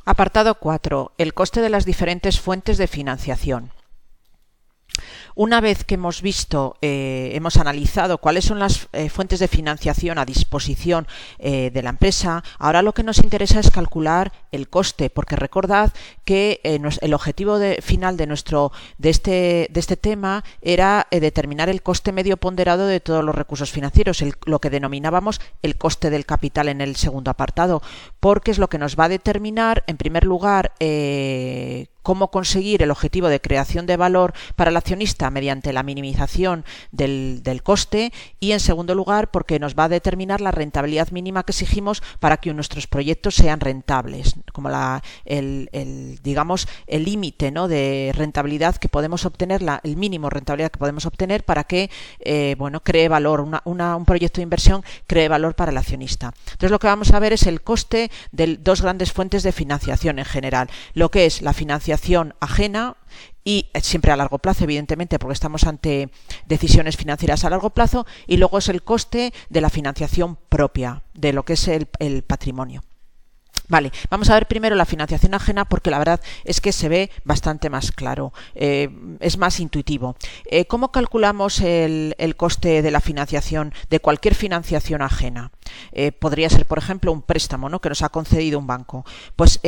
Apartado 4. El coste de las diferentes fuentes de financiación. Una vez que hemos visto, hemos analizado cuáles son las fuentes de financiación a disposición de la empresa, ahora lo que nos interesa es calcular el coste, porque recordad que el objetivo final de este tema era determinar el coste medio ponderado de todos los recursos financieros, lo que denominábamos el coste del capital en el segundo apartado, porque es lo que nos va a determinar, en primer lugar, cómo conseguir el objetivo de creación de valor para el accionista mediante la minimización del coste, y en segundo lugar porque nos va a determinar la rentabilidad mínima que exigimos para que nuestros proyectos sean rentables, como digamos el límite, ¿no?, de rentabilidad que podemos obtener, el mínimo rentabilidad que podemos obtener para que cree valor, un proyecto de inversión cree valor para el accionista. Entonces lo que vamos a ver es el coste de dos grandes fuentes de financiación en general, lo que es la financiación ajena, y siempre a largo plazo, evidentemente, porque estamos ante decisiones financieras a largo plazo, y luego es el coste de la financiación propia, de lo que es el patrimonio. Vale, vamos a ver primero la financiación ajena, porque la verdad es que se ve bastante más claro, es más intuitivo. ¿Cómo calculamos el coste de la financiación, de cualquier financiación ajena? Podría ser, por ejemplo, un préstamo, ¿no?, que nos ha concedido un banco. Pues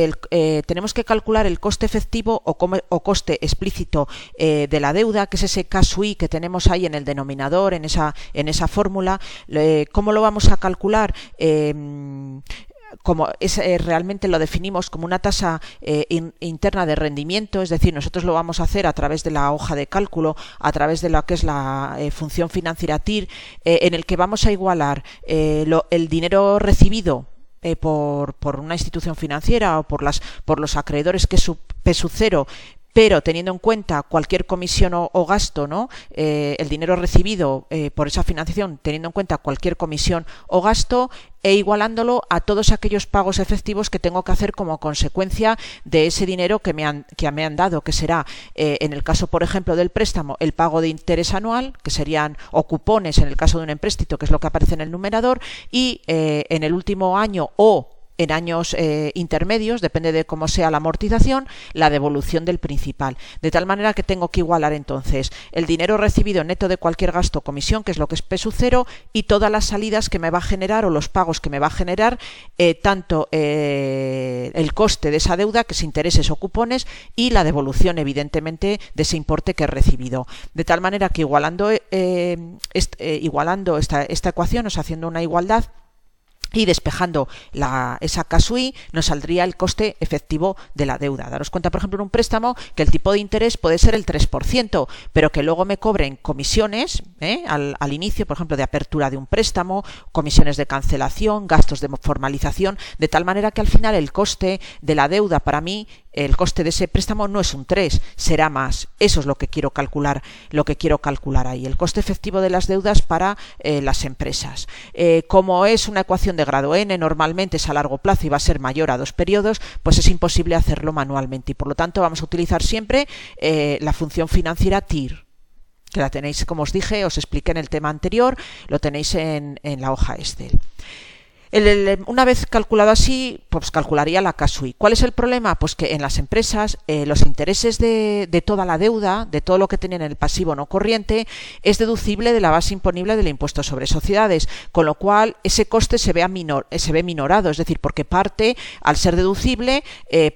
tenemos que calcular el coste efectivo o coste explícito de la deuda, que es ese cash UI que tenemos ahí en el denominador, en esa fórmula. ¿Cómo lo vamos a calcular? Como realmente lo definimos como una tasa interna de rendimiento, es decir, nosotros lo vamos a hacer a través de la hoja de cálculo, a través de lo que es la función financiera TIR, en el que vamos a igualar el dinero recibido por una institución financiera o por los acreedores, que es su P0, pero teniendo en cuenta cualquier comisión o gasto, ¿no?, el dinero recibido por esa financiación, teniendo en cuenta cualquier comisión o gasto, e igualándolo a todos aquellos pagos efectivos que tengo que hacer como consecuencia de ese dinero que me han dado, que será, en el caso, por ejemplo, del préstamo, el pago de interés anual, que serían, o cupones en el caso de un empréstito, que es lo que aparece en el numerador, y en el último año o en años intermedios, depende de cómo sea la amortización, la devolución del principal. De tal manera que tengo que igualar entonces el dinero recibido neto de cualquier gasto o comisión, que es lo que es P0, y todas las salidas que me va a generar o los pagos que me va a generar tanto el coste de esa deuda, que es intereses o cupones, y la devolución, evidentemente, de ese importe que he recibido. De tal manera que igualando esta ecuación, o sea, haciendo una igualdad, y despejando esa cash UI, nos saldría el coste efectivo de la deuda. Daros cuenta, por ejemplo, en un préstamo, que el tipo de interés puede ser el 3%, pero que luego me cobren comisiones al inicio, por ejemplo, de apertura de un préstamo, comisiones de cancelación, gastos de formalización, de tal manera que al final el coste de la deuda para mí, el coste de ese préstamo no es un 3, será más. Eso es lo que quiero calcular ahí, el coste efectivo de las deudas para las empresas. Como es una ecuación de grado n, normalmente es a largo plazo y va a ser mayor a 2 periodos, pues es imposible hacerlo manualmente, y por lo tanto vamos a utilizar siempre la función financiera TIR, que la tenéis, como os dije, os expliqué en el tema anterior, lo tenéis en la hoja Excel. Una vez calculado así, pues calcularía la cash UI. ¿Cuál es el problema? Pues que en las empresas los intereses de toda la deuda, de todo lo que tienen en el pasivo no corriente, es deducible de la base imponible del impuesto sobre sociedades, con lo cual ese coste se ve minorado, es decir, porque parte, al ser deducible,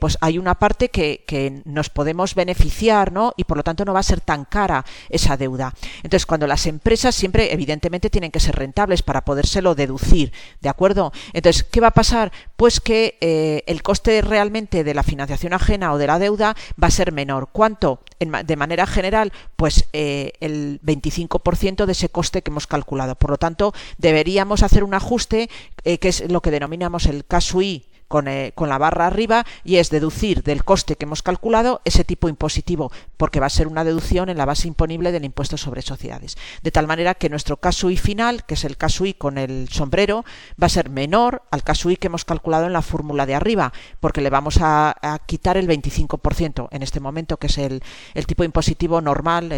pues hay una parte que nos podemos beneficiar, ¿no?, y por lo tanto no va a ser tan cara esa deuda. Entonces, cuando las empresas siempre, evidentemente, tienen que ser rentables para podérselo deducir, ¿de acuerdo? Entonces, ¿qué va a pasar? Pues que el coste realmente de la financiación ajena o de la deuda va a ser menor. ¿Cuánto? De manera general, pues el 25% de ese coste que hemos calculado. Por lo tanto, deberíamos hacer un ajuste, que es lo que denominamos el cash UI, con la barra arriba, y es deducir del coste que hemos calculado ese tipo impositivo, porque va a ser una deducción en la base imponible del impuesto sobre sociedades. De tal manera que nuestro cash UI final, que es el cash UI con el sombrero, va a ser menor al cash UI que hemos calculado en la fórmula de arriba, porque le vamos a quitar el 25% en este momento, que es el tipo impositivo normal,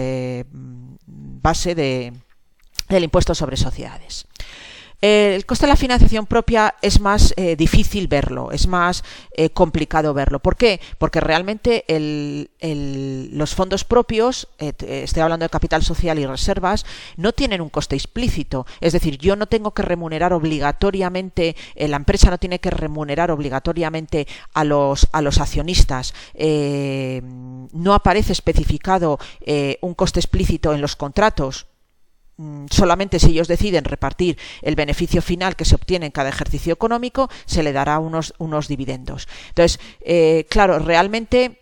base del impuesto sobre sociedades. El coste de la financiación propia es más difícil verlo, es más complicado verlo. ¿Por qué? Porque realmente los fondos propios, estoy hablando de capital social y reservas, no tienen un coste explícito. Es decir, yo no tengo que remunerar obligatoriamente, la empresa no tiene que remunerar obligatoriamente a los accionistas. No aparece especificado un coste explícito en los contratos. Solamente si ellos deciden repartir el beneficio final que se obtiene en cada ejercicio económico, se le dará unos dividendos. Entonces, claro, realmente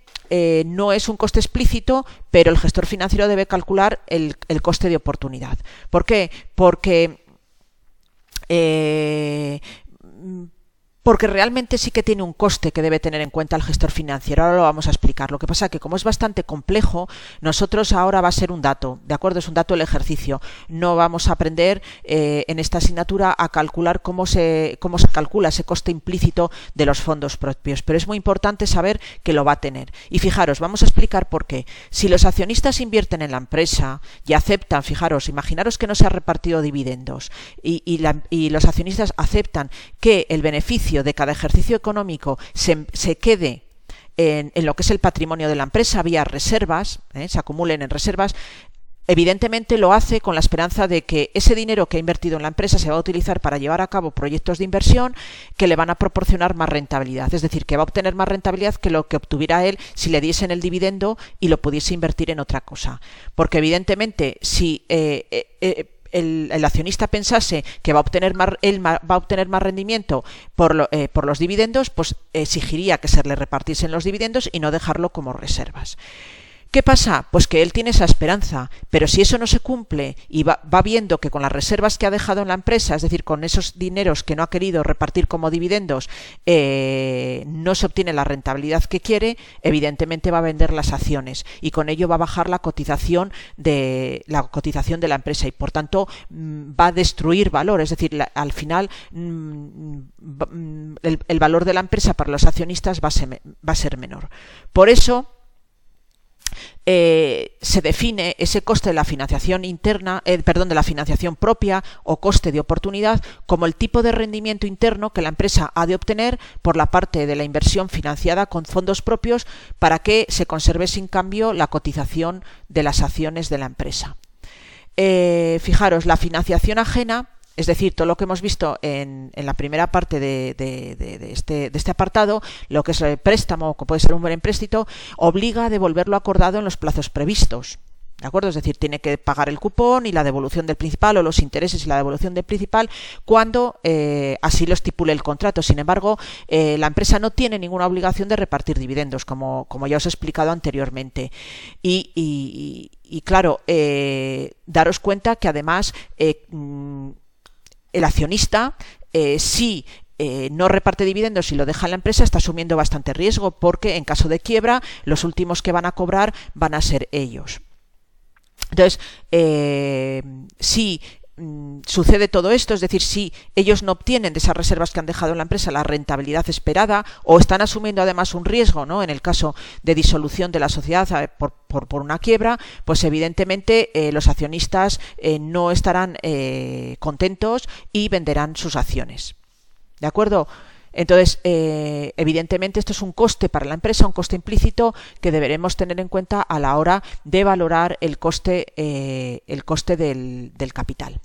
no es un coste explícito, pero el gestor financiero debe calcular el coste de oportunidad. ¿Por qué? Porque realmente sí que tiene un coste que debe tener en cuenta el gestor financiero. Ahora lo vamos a explicar. Lo que pasa es que como es bastante complejo, nosotros ahora va a ser un dato, ¿de acuerdo? Es un dato del ejercicio. No vamos a aprender en esta asignatura a calcular cómo se calcula ese coste implícito de los fondos propios, pero es muy importante saber que lo va a tener. Y fijaros, vamos a explicar por qué. Si los accionistas invierten en la empresa y aceptan, fijaros, imaginaros que no se ha repartido dividendos y los accionistas aceptan que el beneficio de cada ejercicio económico se quede en lo que es el patrimonio de la empresa vía reservas, se acumulen en reservas, evidentemente lo hace con la esperanza de que ese dinero que ha invertido en la empresa se va a utilizar para llevar a cabo proyectos de inversión que le van a proporcionar más rentabilidad, es decir, que va a obtener más rentabilidad que lo que obtuviera él si le diesen el dividendo y lo pudiese invertir en otra cosa. Porque evidentemente si el accionista pensase que él va a obtener más rendimiento por los dividendos, pues exigiría que se le repartiesen los dividendos y no dejarlo como reservas. ¿Qué pasa? Pues que él tiene esa esperanza, pero si eso no se cumple y va viendo que con las reservas que ha dejado en la empresa, es decir, con esos dineros que no ha querido repartir como dividendos, no se obtiene la rentabilidad que quiere, evidentemente va a vender las acciones y con ello va a bajar la cotización de la empresa y por tanto va a destruir valor, es decir, al final el valor de la empresa para los accionistas va a ser menor. Por eso se define ese coste de la financiación interna, de la financiación propia o coste de oportunidad como el tipo de rendimiento interno que la empresa ha de obtener por la parte de la inversión financiada con fondos propios para que se conserve sin cambio la cotización de las acciones de la empresa. Fijaros, la financiación ajena, es decir, todo lo que hemos visto en la primera parte de este apartado, lo que es el préstamo, que puede ser un buen empréstito, obliga a devolver lo acordado en los plazos previstos. ¿De acuerdo? Es decir, tiene que pagar el cupón y la devolución del principal o los intereses y la devolución del principal cuando así lo estipule el contrato. Sin embargo, la empresa no tiene ninguna obligación de repartir dividendos, como ya os he explicado anteriormente. Y claro, daros cuenta que además el accionista, si no reparte dividendos y lo deja en la empresa, está asumiendo bastante riesgo porque en caso de quiebra los últimos que van a cobrar van a ser ellos. Entonces, si sucede todo esto, es decir, si ellos no obtienen de esas reservas que han dejado en la empresa la rentabilidad esperada o están asumiendo además un riesgo, ¿no?, en el caso de disolución de la sociedad por una quiebra, pues evidentemente los accionistas no estarán contentos y venderán sus acciones. ¿De acuerdo? Entonces, evidentemente esto es un coste para la empresa, un coste implícito que deberemos tener en cuenta a la hora de valorar el coste del capital.